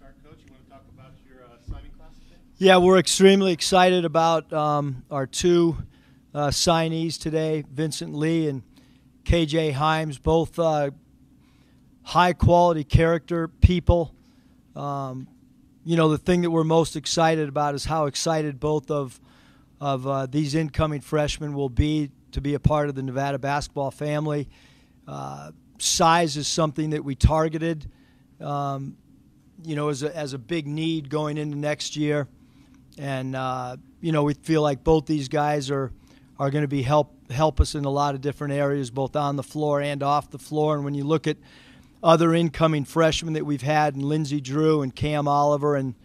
All right, Coach, you want to talk about your signing class today? Yeah, we're extremely excited about our two signees today, Vincent Lee and KJ Himes, both high-quality character people. You know, the thing that we're most excited about is how excited both of these incoming freshmen will be to be a part of the Nevada basketball family. Size is something that we targeted, you know, as a big need going into next year. And, you know, we feel like both these guys are going to be help us in a lot of different areas, both on the floor and off the floor. And when you look at other incoming freshmen that we've had, and Lindsey Drew and Cam Oliver and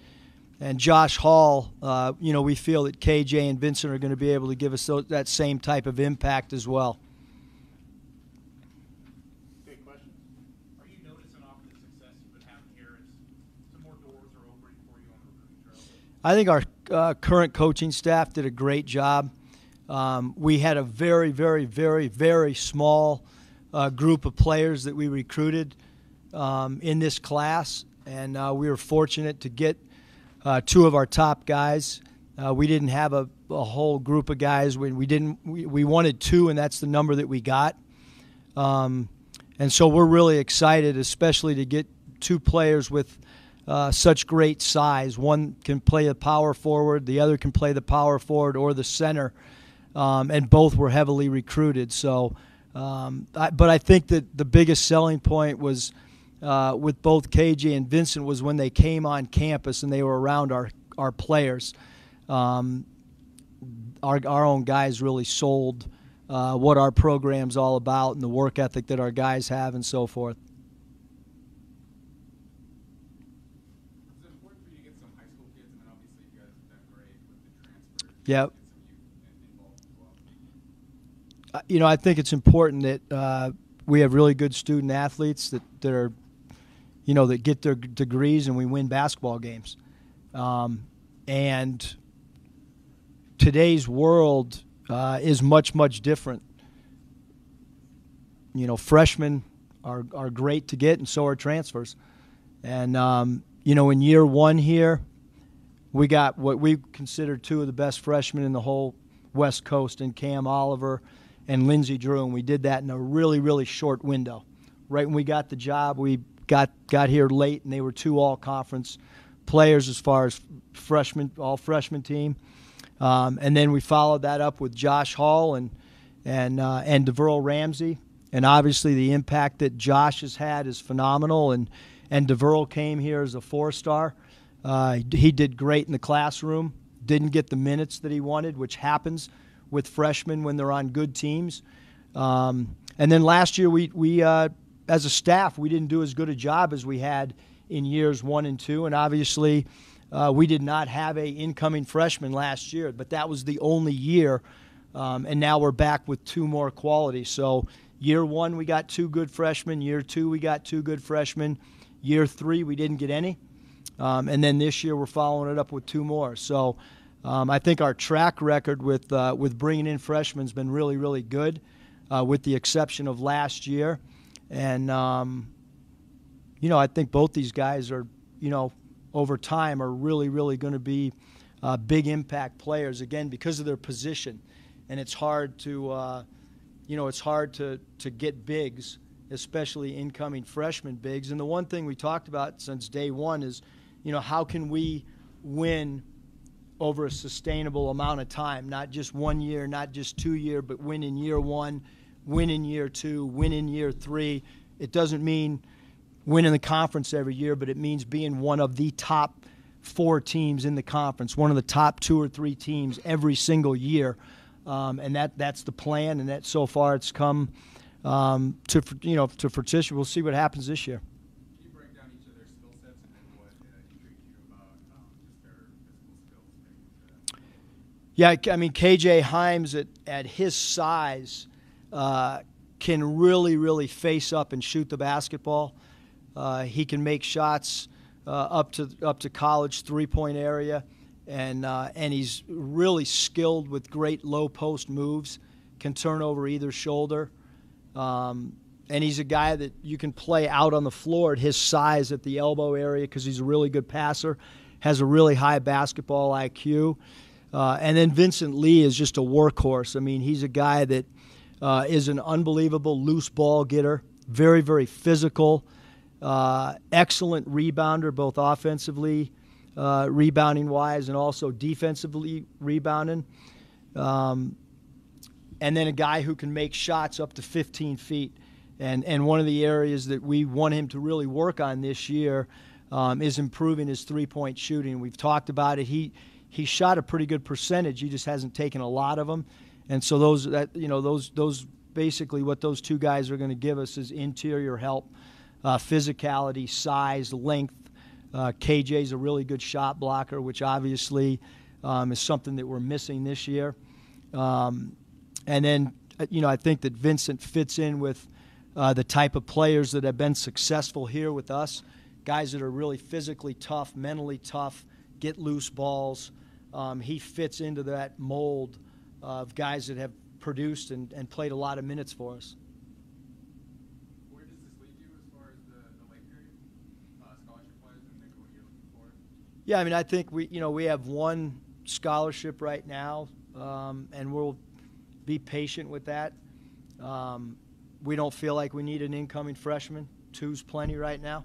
Josh Hall, you know, we feel that KJ and Vincent are going to be able to give us that same type of impact as well. Great question. Are you noticing off of the success you've been having here as some more doors are opening for you on the recruiting trail? I think our current coaching staff did a great job. We had a very, very, very, very small group of players that we recruited in this class, and we were fortunate to get two of our top guys. We didn't have a whole group of guys. We wanted two, and that's the number that we got. And so we're really excited, especially to get two players with such great size. One can play a power forward, the other can play the power forward or the center, and both were heavily recruited. So, but I think that the biggest selling point was with both KJ and Vincent was when they came on campus and they were around our players. Our own guys really sold what our program's all about and the work ethic that our guys have and so forth. Is it important for you to get some high school kids, and then obviously you guys have done great with the transfer? Yep. Get some youth involved as well. You know, I think it's important that we have really good student athletes that are, you know, that get their degrees and we win basketball games. And today's world is much, much different. You know, freshmen are great to get, and so are transfers. And, you know, in year one here, we got what we consider two of the best freshmen in the whole West Coast in Cam Oliver and Lindsey Drew, and we did that in a really, really short window. Right when we got the job, we got here late, and they were two all-conference players as far as all-freshman team. And then we followed that up with Josh Hall and DeVerl Ramsey. And obviously the impact that Josh has had is phenomenal. And DeVerl came here as a four-star. He did great in the classroom, didn't get the minutes that he wanted, which happens with freshmen when they're on good teams. And then last year we as a staff, we didn't do as good a job as we had in years 1 and 2. And obviously we did not have a incoming freshman last year, but that was the only year. And now we're back with two more quality. So year 1, we got 2 good freshmen. Year 2, we got 2 good freshmen. Year 3, we didn't get any. And then this year, we're following it up with 2 more. So I think our track record with bringing in freshmen has been really, really good, with the exception of last year. And, you know, I think both these guys are, you know, over time are really, really going to be big impact players, again, because of their position. And it's hard to, you know, it's hard to get bigs, especially incoming freshman bigs. And the one thing we talked about since day one is, you know, how can we win over a sustainable amount of time, not just 1 year, not just 2 years, but win in year 1, win in year 2, win in year 3. It doesn't mean winning the conference every year, but it means being one of the top 4 teams in the conference, one of the top 2 or 3 teams every single year. And that's the plan, and that so far it's come to fruition. We'll see what happens this year. Can you break down each of their skill sets and then what intrigued you about just their physical skills? Yeah, I mean, KJ Himes at his size can really, really face up and shoot the basketball. He can make shots up to college three-point area, and he's really skilled with great low post moves. Can turn over either shoulder. And he's a guy that you can play out on the floor at his size at the elbow area because he's a really good passer, has a really high basketball IQ. And then Vincent Lee is just a workhorse. I mean, he's a guy that is an unbelievable loose ball getter, very, very physical, excellent rebounder, both offensively, rebounding-wise, and also defensively rebounding. And then a guy who can make shots up to 15 feet. And one of the areas that we want him to really work on this year is improving his three-point shooting. We've talked about it. He shot a pretty good percentage. He just hasn't taken a lot of them. And so those basically what those two guys are going to give us is interior help, physicality, size, length. KJ's a really good shot blocker, which obviously is something that we're missing this year. And then, I think that Vincent fits in with the type of players that have been successful here with us, guys that are really physically tough, mentally tough, get loose balls. He fits into that mold of guys that have produced and played a lot of minutes for us. Where does this leave you as far as the late period scholarship-wise and maybe what you're looking for? Yeah, I mean, I think we have one scholarship right now, and we'll be patient with that. We don't feel like we need an incoming freshman. Two's plenty right now.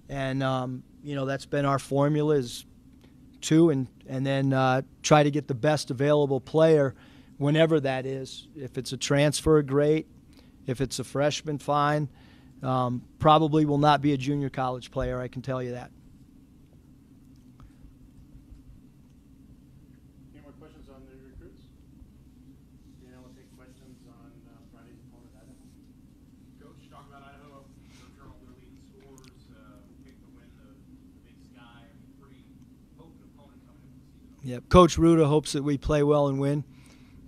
And, that's been our formula is two and then try to get the best available player whenever that is. If it's a transfer, great. If it's a freshman, fine. Probably will not be a junior college player, I can tell you that. Any more questions on the recruits? Yeah, we'll take questions on Friday's opponent, Idaho. Coach, talk about Idaho. They're all their leading scores. Pick the win, the Big Sky. I mean, pretty potent opponent coming into the season. Yeah, Coach Ruda hopes that we play well and win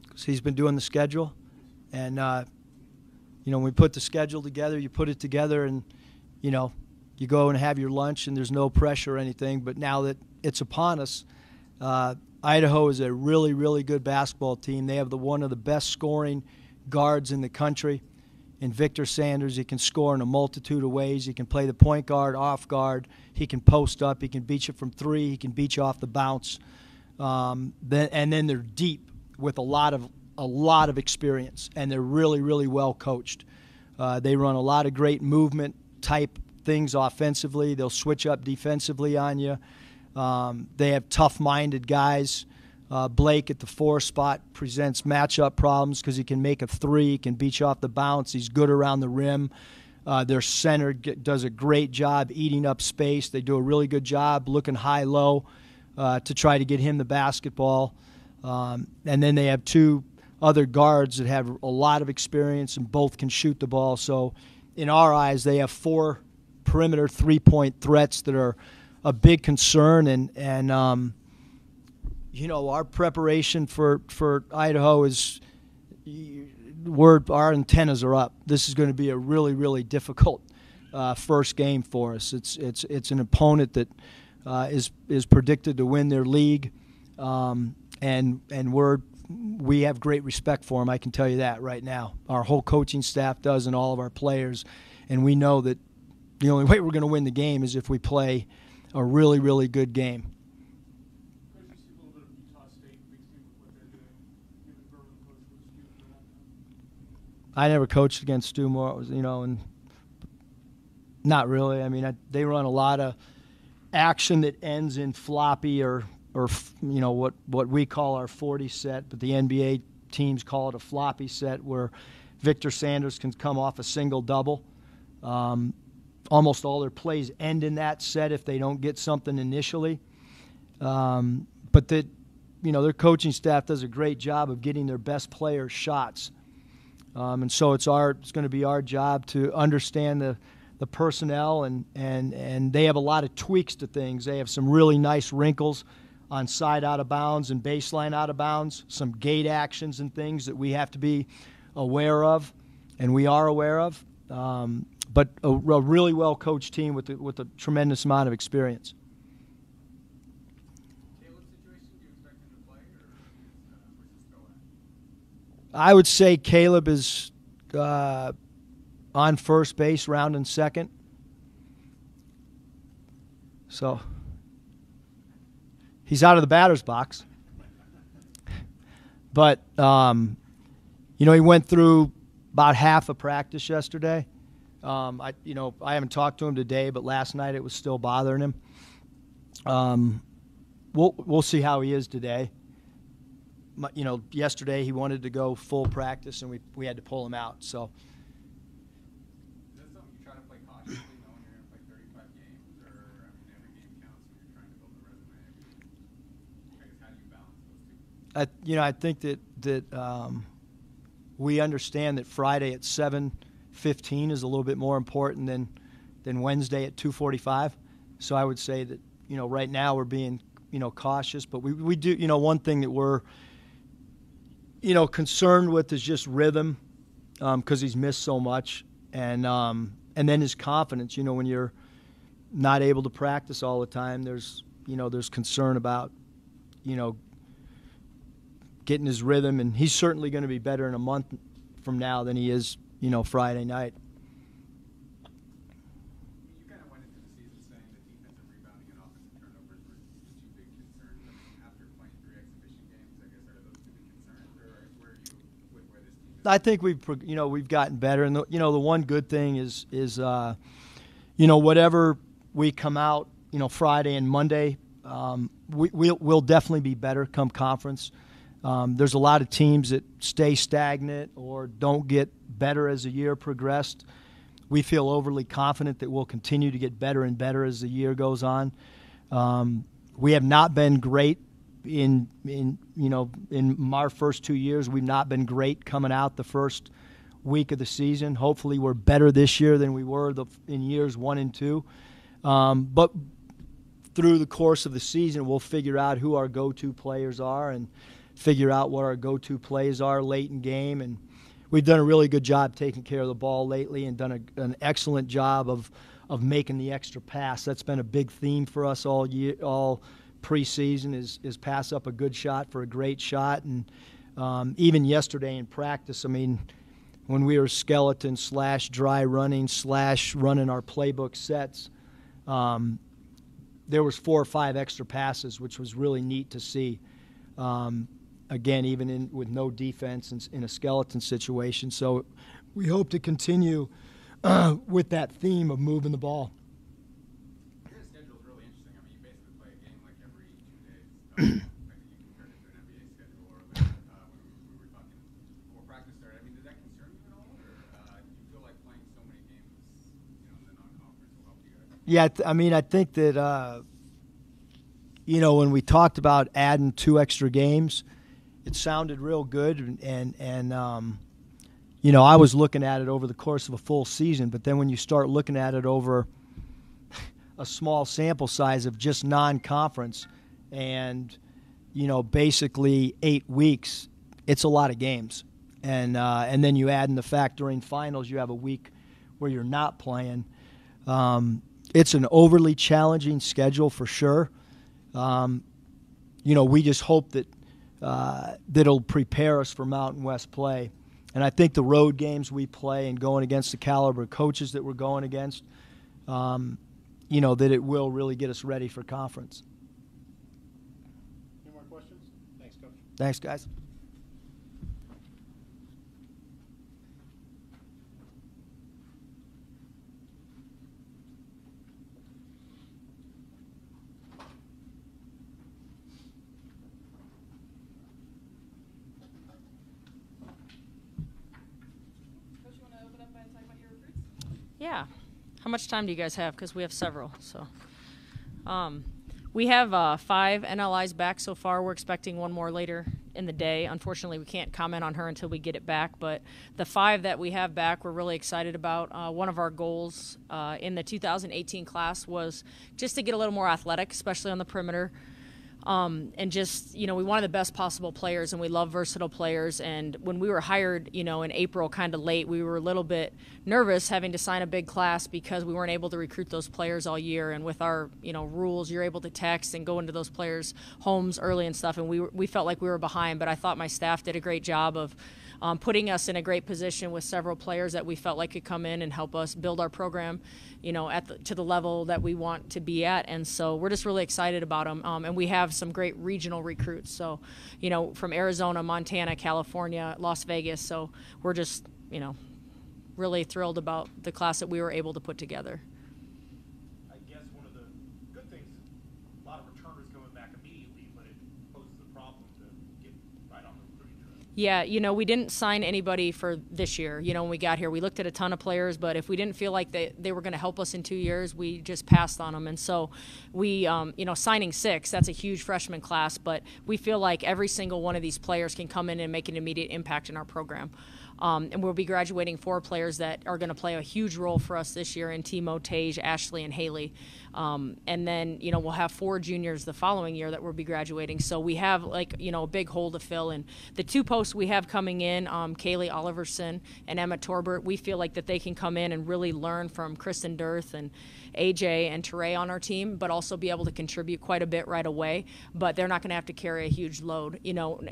because he's been doing the schedule. And, when we put the schedule together, you put it together and, you go and have your lunch and there's no pressure or anything. But now that it's upon us, Idaho is a really, really good basketball team. They have one of the best scoring guards in the country. In Victor Sanders, he can score in a multitude of ways. He can play the point guard, off guard. He can post up. He can beat you from three. He can beat you off the bounce. And then they're deep with a lot of experience, and they're really, really well coached. They run a lot of great movement type things offensively. They'll switch up defensively on you. They have tough-minded guys. Blake at the 4 spot presents matchup problems because he can make a three, he can beat you off the bounce, he's good around the rim. Their center does a great job eating up space. They do a really good job looking high-low to try to get him the basketball. And then they have two other guards that have a lot of experience and both can shoot the ball. So in our eyes, they have 4 perimeter three-point threats that are a big concern. And our preparation for Idaho is our antennas are up. This is going to be a really, really difficult first game for us. It's an opponent that is predicted to win their league, and we have great respect for them. I can tell you that right now. Our whole coaching staff does, and all of our players, and we know that the only way we're going to win the game is if we play a really, really good game. Coach, you see a little bit of Utah State mixed in with what they're doing. You have a verbal coach with Stu for that. I never coached against Stu Moore, and not really. I mean, they run a lot of action that ends in floppy or what we call our 40 set, but the NBA teams call it a floppy set, where Victor Sanders can come off a single double. Almost all their plays end in that set if they don't get something initially. But their coaching staff does a great job of getting their best players shots. And so it's going to be our job to understand the personnel, and they have a lot of tweaks to things. They have some really nice wrinkles on side out of bounds and baseline out of bounds, some gate actions and things that we have to be aware of, and we are aware of. But a really well-coached team with a tremendous amount of experience. Caleb's situation, do you expect him to play, or where's this go at? I would say Caleb is on first base, rounding second. So he's out of the batter's box. But, you know, he went through about half a practice yesterday. I haven't talked to him today, but last night it was still bothering him. We'll see how he is today. You know, yesterday he wanted to go full practice, and we had to pull him out. So. Is that something you try to play cautiously, knowing you're going to play 35 games, or I mean, every game counts when you're trying to build a resume? I guess how do you balance those two? I think that we understand that Friday at 7:15 is a little bit more important than Wednesday at 2:45. So I would say that, you know, right now we're being, you know, cautious, but we do, you know, one thing that we're, you know, concerned with is just rhythm, because he's missed so much, and then his confidence. You know, when you're not able to practice all the time, there's concern about, you know, getting his rhythm, and he's certainly going to be better in a month from now than he is, you know, Friday night. You kind of went into the season saying that defensive rebounding and offensive turnovers were the two big concerns. I mean, after playing 3 exhibition games, I guess, are those two big concerns, or where are you with where this team is? I think we've gotten better, and the one good thing is you know, whatever we come out, you know, Friday and Monday, we'll definitely be better come conference. There's a lot of teams that stay stagnant or don't get better as the year progressed. We feel overly confident that we'll continue to get better and better as the year goes on. We have not been great in our first 2 years. We've not been great coming out the first week of the season. Hopefully we're better this year than we were in years 1 and 2. But through the course of the season, we'll figure out who our go-to players are and figure out what our go-to plays are late in game. And we've done a really good job taking care of the ball lately, and done an excellent job of making the extra pass. That's been a big theme for us all year, all preseason, is pass up a good shot for a great shot. And even yesterday in practice, I mean, when we were skeleton / dry running / running our playbook sets, there was 4 or 5 extra passes, which was really neat to see. Again, even with no defense in a skeleton situation. So we hope to continue with that theme of moving the ball. Your schedule is really interesting. I mean, you basically play a game like every 2 days. I think you compared it to an NBA schedule, or like, when we were talking before practice started. I mean, does that concern you at all, or do you feel like playing so many games, you know, in the non-conference will help you guys? Yeah, I mean, I think that you know, when we talked about adding 2 extra games, it sounded real good, and you know, I was looking at it over the course of a full season, but then when you start looking at it over a small sample size of just non-conference and, you know, basically 8 weeks, it's a lot of games. And then you add in the fact during finals you have a week where you're not playing. It's an overly challenging schedule for sure. You know, we just hope that that'll prepare us for Mountain West play. And I think the road games we play and going against the caliber of coaches that we're going against, you know, that it will really get us ready for conference. Any more questions? Thanks, Coach. Thanks, guys. Yeah. How much time do you guys have? Because we have several. So, we have 5 NLIs back so far. We're expecting one more later in the day. Unfortunately, we can't comment on her until we get it back. But the 5 that we have back, we're really excited about. One of our goals in the 2018 class was just to get a little more athletic, especially on the perimeter. And just, you know, we wanted the best possible players, and we love versatile players. And when we were hired, you know, in April, kind of late, we were a little bit nervous having to sign a big class because we weren't able to recruit those players all year. And with our, you know, rules, you're able to text and go into those players' homes early and stuff. And we felt like we were behind, but I thought my staff did a great job of putting us in a great position with several players that we felt like could come in and help us build our program, to the level that we want to be at. And so we're just really excited about them. And we have some great regional recruits. So, from Arizona, Montana, California, Las Vegas. So we're just, really thrilled about the class that we were able to put together. I guess one of the good things is a lot of returners coming back immediately, but it poses a problem to get right on the recruiting trail. Yeah, we didn't sign anybody for this year. When we got here, we looked at a ton of players, but if we didn't feel like they were going to help us in 2 years, we just passed on them. And so we, signing 6, that's a huge freshman class, but we feel like every single one of these players can come in and make an immediate impact in our program. And we'll be graduating 4 players that are going to play a huge role for us this year in Timo, Tage, Ashley, and Haley. And then, we'll have 4 juniors the following year that we'll be graduating. So we have, a big hole to fill. And the 2 posts we have coming in, Kaylee Oliverson and Emma Torbert, we feel like that they can come in and really learn from Kristen Dirth and AJ and Teray on our team, but also be able to contribute quite a bit right away. But they're not going to have to carry a huge load.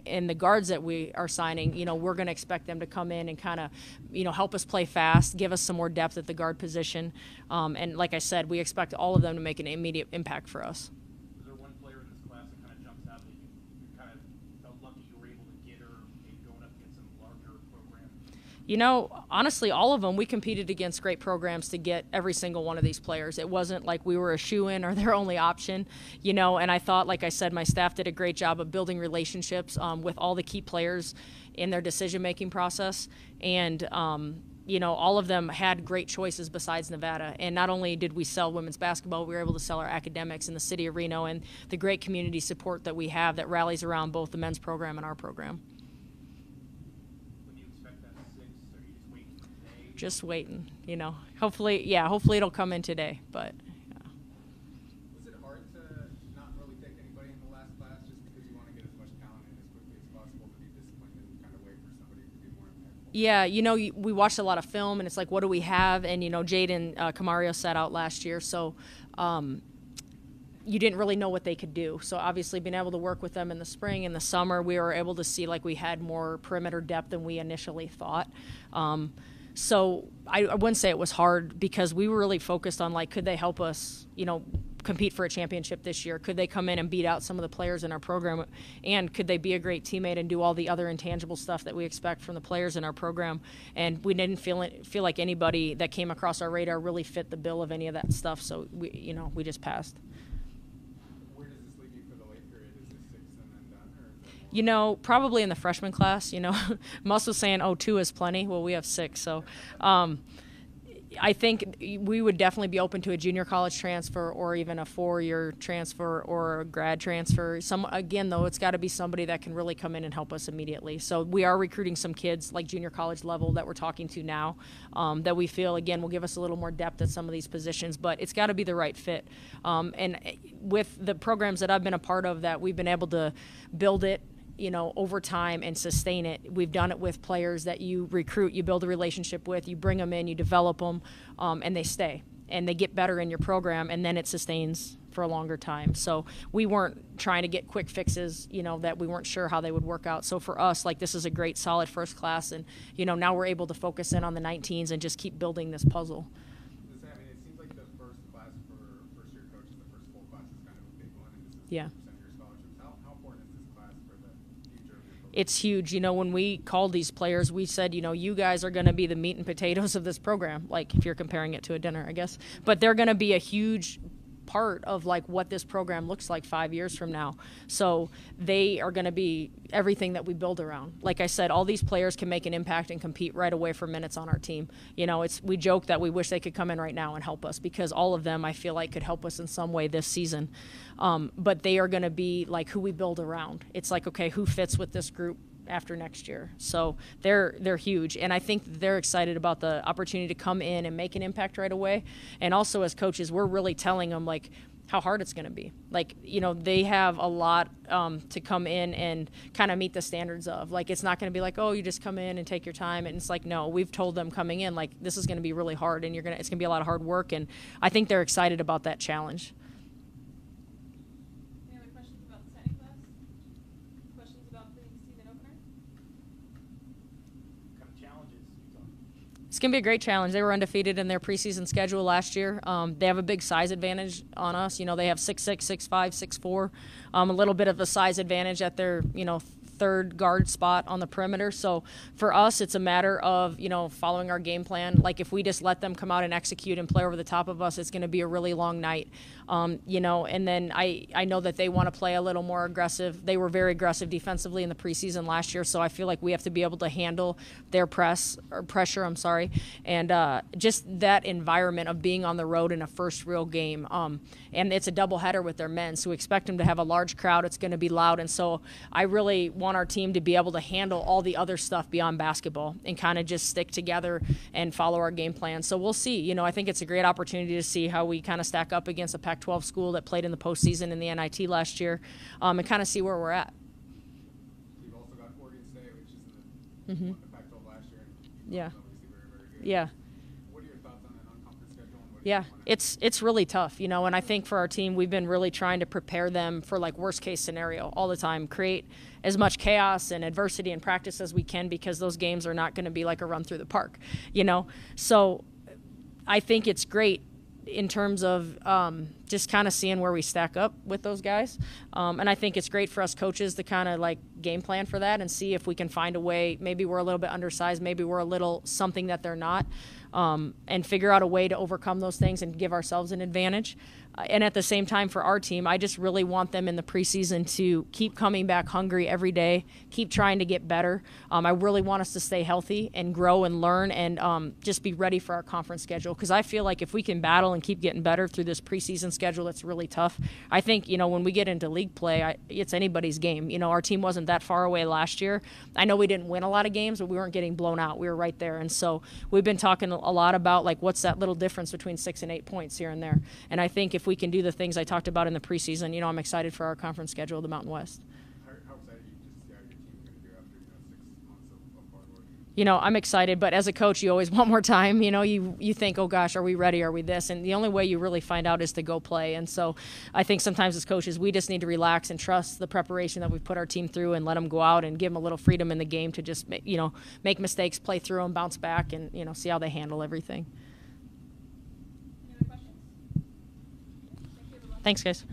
And the guards that we are signing, we're going to expect them to come in and kind of, help us play fast, give us some more depth at the guard position. And like I said, we expect all of them to make an immediate impact for us. Is there one player in this class that kind of jumps out that you kind of felt lucky you were able to get, or maybe going up against some larger programs? Honestly, all of them, we competed against great programs to get every single one of these players. It wasn't like we were a shoo-in or their only option, and I thought, like I said, my staff did a great job of building relationships with all the key players in their decision-making process. And, all of them had great choices besides Nevada. And not only did we sell women's basketball, we were able to sell our academics in the city of Reno and the great community support that we have that rallies around both the men's program and our program. When do you expect that 6? Are you just waiting for today? Just waiting, hopefully it'll come in today, but. Was it hard to not really pick anybody in the last class just because you want to get as much talent in as quickly as possible to be disciplined and kind of wait for somebody to be more impactful? Yeah, we watched a lot of film, and it's like, what do we have? And, Jaden Camario sat out last year, so you didn't really know what they could do. So obviously being able to work with them in the spring and the summer, we were able to see like we had more perimeter depth than we initially thought. So I wouldn't say it was hard because we were really focused on could they help us, compete for a championship this year? Could they come in and beat out some of the players in our program? And could they be a great teammate and do all the other intangible stuff that we expect from the players in our program? And we didn't feel like anybody that came across our radar really fit the bill of any of that stuff. So we just passed. Where does this leave you for the late period? Is this 6 and then done, or is it more? Probably in the freshman class. Mus was saying, 2 is plenty. Well, we have 6. So I think we would definitely be open to a junior college transfer or even a 4-year transfer or a grad transfer. Again, though, it's got to be somebody that can really come in and help us immediately. So we are recruiting some kids like junior college level that we're talking to now that we feel, again, will give us a little more depth at some of these positions. But it's got to be the right fit. And with the programs that I've been a part of that we've been able to build it, over time and sustain it. We've done it with players that you recruit, you build a relationship with, you bring them in, you develop them, and they stay. And they get better in your program, and then it sustains for a longer time. So we weren't trying to get quick fixes, that we weren't sure how they would work out. So for us, this is a great, solid first class, and, now we're able to focus in on the 19s and just keep building this puzzle. It seems like the first class for first-year coaches, the first full class is kind of a big one, and this is Yeah. 50% of your scholarships. How important is this class for the future of your program? It's huge. When we called these players, we said, you guys are going to be the meat and potatoes of this program, if you're comparing it to a dinner, I guess. But they're going to be a huge part of what this program looks like 5 years from now. So they are going to be everything that we build around. Like I said, all these players can make an impact and compete right away for minutes on our team. We joke that we wish they could come in right now and help us because all of them I feel like could help us in some way this season. But they are going to be who we build around. It's okay, who fits with this group after next year. So they're huge, and I think they're excited about the opportunity to come in and make an impact right away. And also as coaches, we're really telling them how hard it's going to be. They have a lot to come in and kind of meet the standards of. It's not going to be you just come in and take your time. And it's no, we've told them coming in this is going to be really hard, and it's going to be a lot of hard work. And I think they're excited about that challenge. Any other questions about the signing class? Questions about the season opener? It's going to be a great challenge. They were undefeated in their preseason schedule last year. They have a big size advantage on us. You know, they have 6'6", 6'5", 6'4", a little bit of a size advantage at their, third guard spot on the perimeter. So for us, it's a matter of, following our game plan. Like if we just let them come out and execute and play over the top of us, it's going to be a really long night. And then I know that they want to play a little more aggressive. They were very aggressive defensively in the preseason last year, so I feel like we have to be able to handle their pressure, and just that environment of being on the road in a first real game. And it's a doubleheader with their men, so we expect them to have a large crowd. It's going to be loud, and so I really want our team to be able to handle all the other stuff beyond basketball and kind of just stick together and follow our game plan. So we'll see. I think it's a great opportunity to see how we kind of stack up against a Pac-12 school that played in the postseason in the NIT last year, and kind of see where we're at. You've also got Oregon State, which is in the Pac-12 last year. And Yeah. obviously very, very good. Yeah. What are your thoughts on the non-conference schedule? And what do Yeah, you wanna- it's really tough, and I think for our team, we've been really trying to prepare them for like worst case scenario all the time, create as much chaos and adversity in practice as we can, because those games are not going to be like a run through the park, So I think it's great in terms of just kind of seeing where we stack up with those guys. And I think it's great for us coaches to kind of like game plan for that and see if we can find a way. Maybe we're a little bit undersized, maybe we're a little something that they're not, and figure out a way to overcome those things and give ourselves an advantage. And at the same time, for our team, I just really want them in the preseason to keep coming back hungry every day, keep trying to get better. I really want us to stay healthy and grow and learn and just be ready for our conference schedule, because I feel like if we can battle and keep getting better through this preseason schedule that's really tough, I think, when we get into league play, it's anybody's game. Our team wasn't that far away last year. I know we didn't win a lot of games, but we weren't getting blown out. We were right there. And so we've been talking a lot about like what's that little difference between 6 and 8 points here and there. And I think if we can do the things I talked about in the preseason, I'm excited for our conference schedule, the Mountain West. How excited are you to see how your team's going to do after 6 months of hard work? I'm excited, but as a coach, you always want more time. You think, oh gosh, are we ready? Are we this? And the only way you really find out is to go play. And so I think sometimes as coaches, we just need to relax and trust the preparation that we've put our team through and let them go out and give them a little freedom in the game to just, make mistakes, play through them, bounce back, and, see how they handle everything. Any other questions? Thank you, everyone. Thanks, guys.